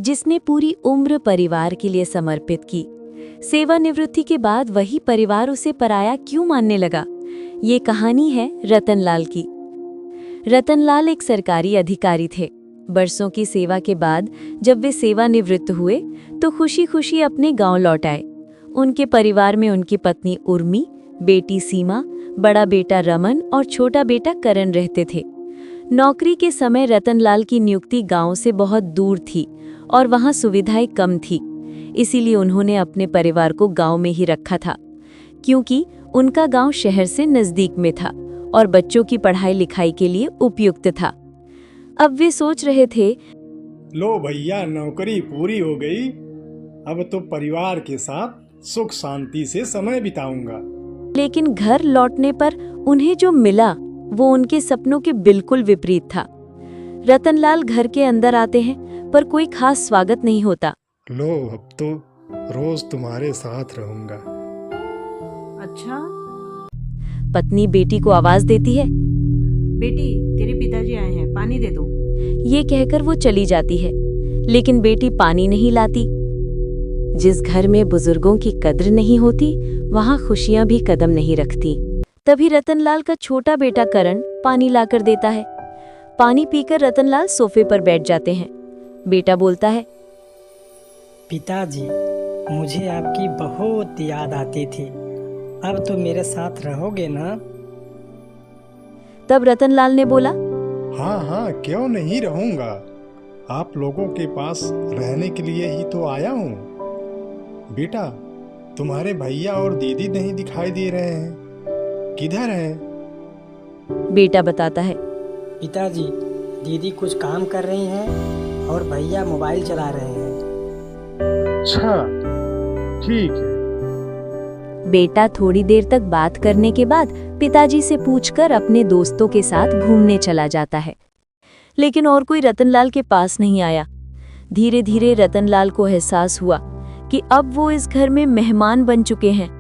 जिसने पूरी उम्र परिवार के लिए समर्पित की। सेवानिवृत्ति के बाद वही परिवार उसे पराया क्यों मानने लगा? ये कहानी है रतनलाल की। रतनलाल एक सरकारी अधिकारी थे। बरसों की सेवा के बाद जब वे सेवानिवृत्त हुए तो खुशी खुशी अपने गांव लौट आए। उनके परिवार में उनकी पत्नी उर्मी, बेटी सीमा, बड़ा बेटा रमन और छोटा बेटा करण रहते थे। नौकरी के समय रतनलाल की नियुक्ति गांव से बहुत दूर थी और वहां सुविधाएं कम थी। इसीलिए उन्होंने अपने परिवार को गांव में ही रखा था, क्योंकि उनका गांव शहर से नजदीक में था और बच्चों की पढ़ाई लिखाई के लिए उपयुक्त था। अब वे सोच रहे थे, लो भैया, नौकरी पूरी हो गई, अब तो परिवार के साथ सुख शांति से समय बिताऊंगा। लेकिन घर लौटने पर उन्हें जो मिला वो उनके सपनों के बिल्कुल विपरीत था। रतनलाल घर के अंदर आते हैं पर कोई खास स्वागत नहीं होता। लो, अब तो रोज तुम्हारे साथ रहूंगा। अच्छा? पत्नी बेटी को आवाज देती है, बेटी, तेरे पिताजी आए हैं, पानी दे दो। ये कहकर वो चली जाती है, लेकिन बेटी पानी नहीं लाती। जिस घर में बुजुर्गों की कद्र नहीं होती, वहां खुशियां भी कदम नहीं रखती। तभी रतनलाल का छोटा बेटा करण पानी लाकर देता है। पानी पीकर रतनलाल सोफे पर बैठ जाते हैं। बेटा बोलता है, पिताजी, मुझे आपकी बहुत याद आती थी, अब तो मेरे साथ रहोगे ना? तब रतनलाल ने बोला, हाँ हाँ, क्यों नहीं रहूंगा। आप लोगों के पास रहने के लिए ही तो आया हूँ। बेटा, तुम्हारे भैया और दीदी नहीं दिखाई दे रहे हैं, किधर हैं? बेटा बताता है, पिताजी, दीदी कुछ काम कर रही हैं और भैया मोबाइल चला रहे हैं। अच्छा, ठीक है। बेटा थोड़ी देर तक बात करने के बाद पिताजी से पूछकर अपने दोस्तों के साथ घूमने चला जाता है। लेकिन और कोई रतनलाल के पास नहीं आया। धीरे धीरे रतनलाल को एहसास हुआ कि अब वो इस घर में मेहमान बन चुके हैं।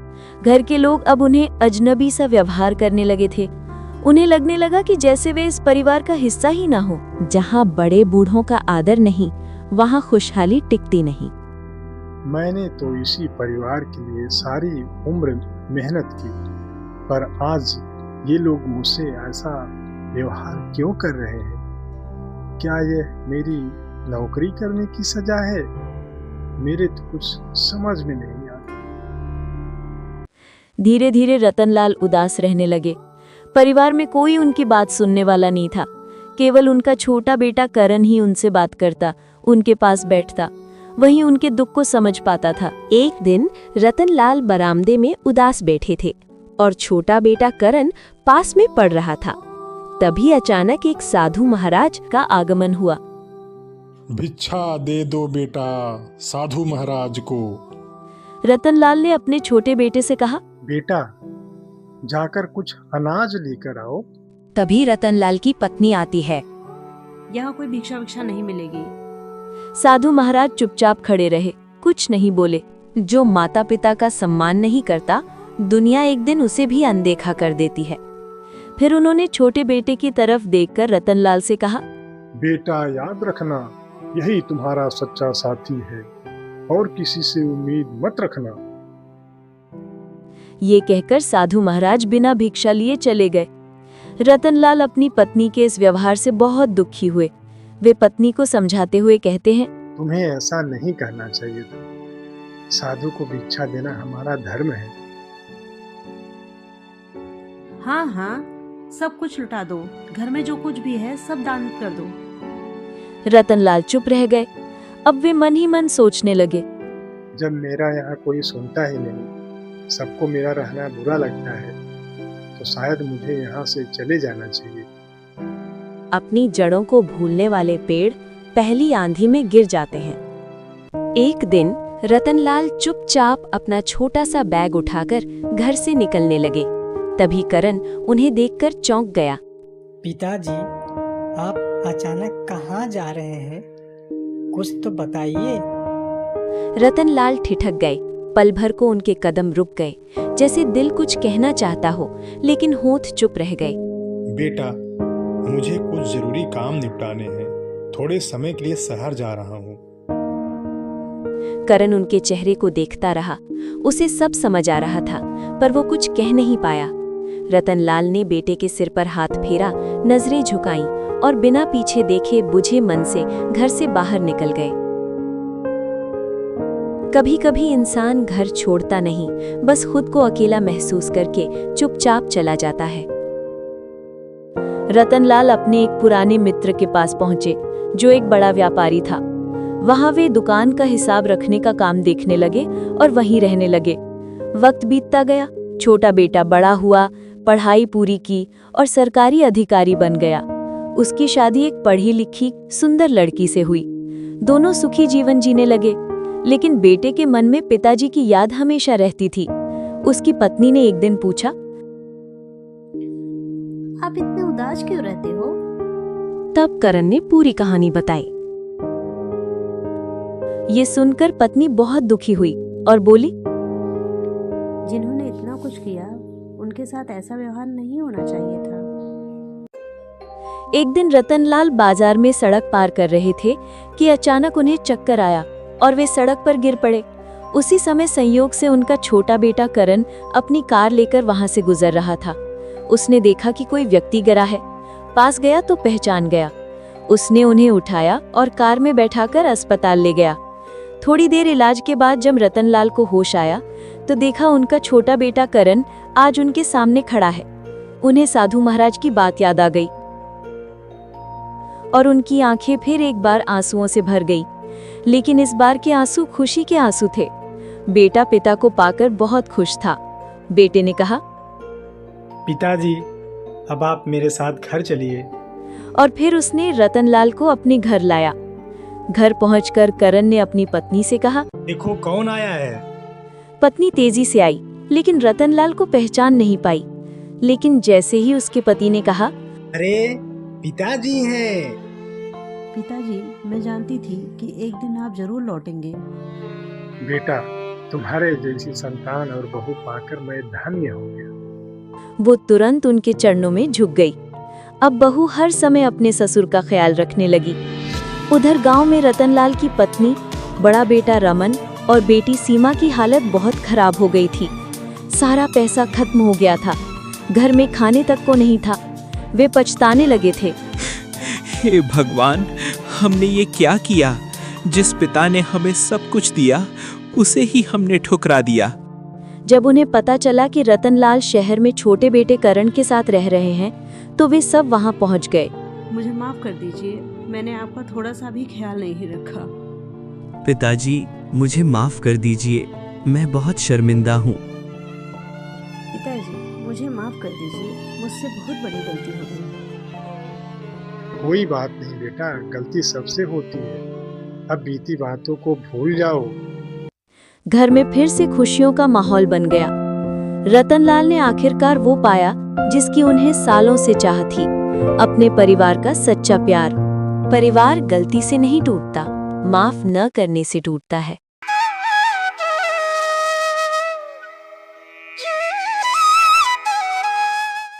घर के लोग अब उन्हें अजनबी सा व्यवहार करने लगे थे। उन्हें लगने लगा कि जैसे वे इस परिवार का हिस्सा ही ना हो। जहाँ बड़े बूढ़ों का आदर नहीं, वहाँ खुशहाली टिकती नहीं। मैंने तो इसी परिवार के लिए सारी उम्र मेहनत की, पर आज ये लोग मुझसे ऐसा व्यवहार क्यों कर रहे हैं? क्या ये मेरी नौकरी करने की सजा है? मेरे तो कुछ समझ में नहीं आता। धीरे धीरे रतनलाल उदास रहने लगे। परिवार में कोई उनकी बात सुनने वाला नहीं था। केवल उनका छोटा बेटा करण ही उनसे बात करता, उनके पास बैठता, वही उनके दुख को समझ पाता था। एक दिन रतनलाल बरामदे में उदास बैठे थे और छोटा बेटा करण पास में पढ़ रहा था। तभी अचानक एक साधु महाराज का आगमन हुआ। भिक्षा दे दो बेटा, साधु महाराज को। रतनलाल ने अपने छोटे बेटे से कहा, बेटा, जाकर कुछ अनाज लेकर आओ। तभी रतनलाल की पत्नी आती है। यहाँ कोई भिक्षा विक्षा नहीं मिलेगी। साधु महाराज चुपचाप खड़े रहे, कुछ नहीं बोले। जो माता पिता का सम्मान नहीं करता, दुनिया एक दिन उसे भी अनदेखा कर देती है। फिर उन्होंने छोटे बेटे की तरफ देखकर रतनलाल से कहा, बेटा, याद रखना, यही तुम्हारा सच्चा साथी है और किसी से उम्मीद मत रखना। ये कहकर साधु महाराज बिना भिक्षा लिए चले गए। रतनलाल अपनी पत्नी के इस व्यवहार से बहुत दुखी हुए। वे पत्नी को समझाते हुए कहते हैं, तुम्हें ऐसा नहीं करना चाहिए था। साधु को भिक्षा देना हमारा धर्म है। हाँ हाँ, सब कुछ लुटा दो, घर में जो कुछ भी है सब दान कर दो। रतनलाल चुप रह गए। अब वे मन ही मन सोचने लगे, जब मेरा यहाँ कोई सुनता ही नहीं, सबको मेरा रहना बुरा लगता है, तो शायद मुझे यहाँ से चले जाना चाहिए। अपनी जड़ों को भूलने वाले पेड़ पहली आंधी में गिर जाते हैं। एक दिन रतनलाल चुपचाप अपना छोटा सा बैग उठाकर घर से निकलने लगे। तभी करण उन्हें देखकर चौंक गया। पिताजी, आप अचानक कहाँ जा रहे हैं? कुछ तो बताइए। रतनलाल ठिठक गए। पल भर को उनके कदम रुक गए, जैसे दिल कुछ कहना चाहता हो, लेकिन होंठ चुप रह गए। बेटा, मुझे कुछ जरूरी काम निपटाने हैं, थोड़े समय के लिए शहर जा रहा हूँ। करण उनके चेहरे को देखता रहा। उसे सब समझ आ रहा था, पर वो कुछ कह नहीं पाया। रतनलाल ने बेटे के सिर पर हाथ फेरा, नजरें झुकाईं और बिना पीछे देखे बुझे मन से घर से बाहर निकल गए। कभी कभी इंसान घर छोड़ता नहीं, बस खुद को अकेला महसूस करके चुपचाप चला जाता है। रतनलाल अपने एक पुराने मित्र के पास पहुंचे, जो एक बड़ा व्यापारी था। वहां वे दुकान का हिसाब रखने का काम देखने लगे और वहीं रहने लगे। वक्त बीतता गया, छोटा बेटा बड़ा हुआ, पढ़ाई पूरी की और सरकारी अधिकारी बन गया। उसकी शादी एक पढ़ी लिखी सुंदर लड़की से हुई। दोनों सुखी जीवन जीने लगे, लेकिन बेटे के मन में पिताजी की याद हमेशा रहती थी। उसकी पत्नी ने एक दिन पूछा, आप इतने उदास क्यों रहते हो? तब करण ने पूरी कहानी बताई। ये सुनकर पत्नी बहुत दुखी हुई और बोली, जिन्होंने इतना कुछ किया उनके साथ ऐसा व्यवहार नहीं होना चाहिए था। एक दिन रतनलाल बाजार में सड़क पार कर रहे थे कि अचानक उन्हें चक्कर आया और वे सड़क पर गिर पड़े। उसी समय संयोग से उनका छोटा बेटा करण अपनी कार लेकर वहां से गुजर रहा था। उसने देखा कि कोई व्यक्ति गिरा है। पास गया तो पहचान गया। उसने उन्हें उठाया और कार में बैठाकर अस्पताल ले गया। थोड़ी देर इलाज के बाद जब रतनलाल को होश आया तो देखा उनका छोटा बेटा करण आज उनके सामने खड़ा है। उन्हें साधु महाराज की बात याद आ गई और उनकी आंखें फिर एक बार आंसुओं से भर गई, लेकिन इस बार के आंसू खुशी के आंसू थे। बेटा पिता को पाकर बहुत खुश था। बेटे ने कहा, पिताजी, अब आप मेरे साथ घर चलिए। और फिर उसने रतनलाल को अपने घर लाया। घर पहुंचकर करण ने अपनी पत्नी से कहा, देखो कौन आया है। पत्नी तेजी से आई, लेकिन रतनलाल को पहचान नहीं पाई। लेकिन जैसे ही उसके पति ने कहा, अरे पिताजी हैं। पिताजी, मैं जानती थी कि एक दिन आप जरूर लौटेंगे। बेटा, तुम्हारे जैसी संतान और बहू पाकर मैं धन्य हो गया। वो तुरंत उनके चरणों में झुक गई। अब बहू हर समय अपने ससुर का ख्याल रखने लगी। उधर गांव में रतनलाल की पत्नी, बड़ा बेटा रमन और बेटी सीमा की हालत बहुत खराब हो गई थी। सारा पैसा खत्म हो गया था। घर में खाने तक को नहीं था। वे पछताने लगे थे। हे भगवान, हमने ये क्या किया? जिस पिता ने हमें सब कुछ दिया, उसे ही हमने ठुकरा दिया। जब उन्हें पता चला कि रतनलाल शहर में छोटे बेटे करण के साथ रह रहे हैं, तो वे सब वहां पहुंच गए। मुझे माफ कर दीजिए, मैंने आपका थोड़ा सा भी ख्याल नहीं रखा। पिताजी, मुझे माफ कर दीजिए, मैं बहुत शर्मिंदा हूँ। पिताजी, मुझे माफ कर दीजिए, मुझसे बहुत बड़ी गलती हो गई। कोई बात नहीं बेटा, गलती सबसे होती है। अब बीती बातों को भूल जाओ। घर में फिर से खुशियों का माहौल बन गया। रतनलाल ने आखिरकार वो पाया जिसकी उन्हें सालों से चाह थी, अपने परिवार का सच्चा प्यार। परिवार गलती से नहीं टूटता, माफ न करने से टूटता है।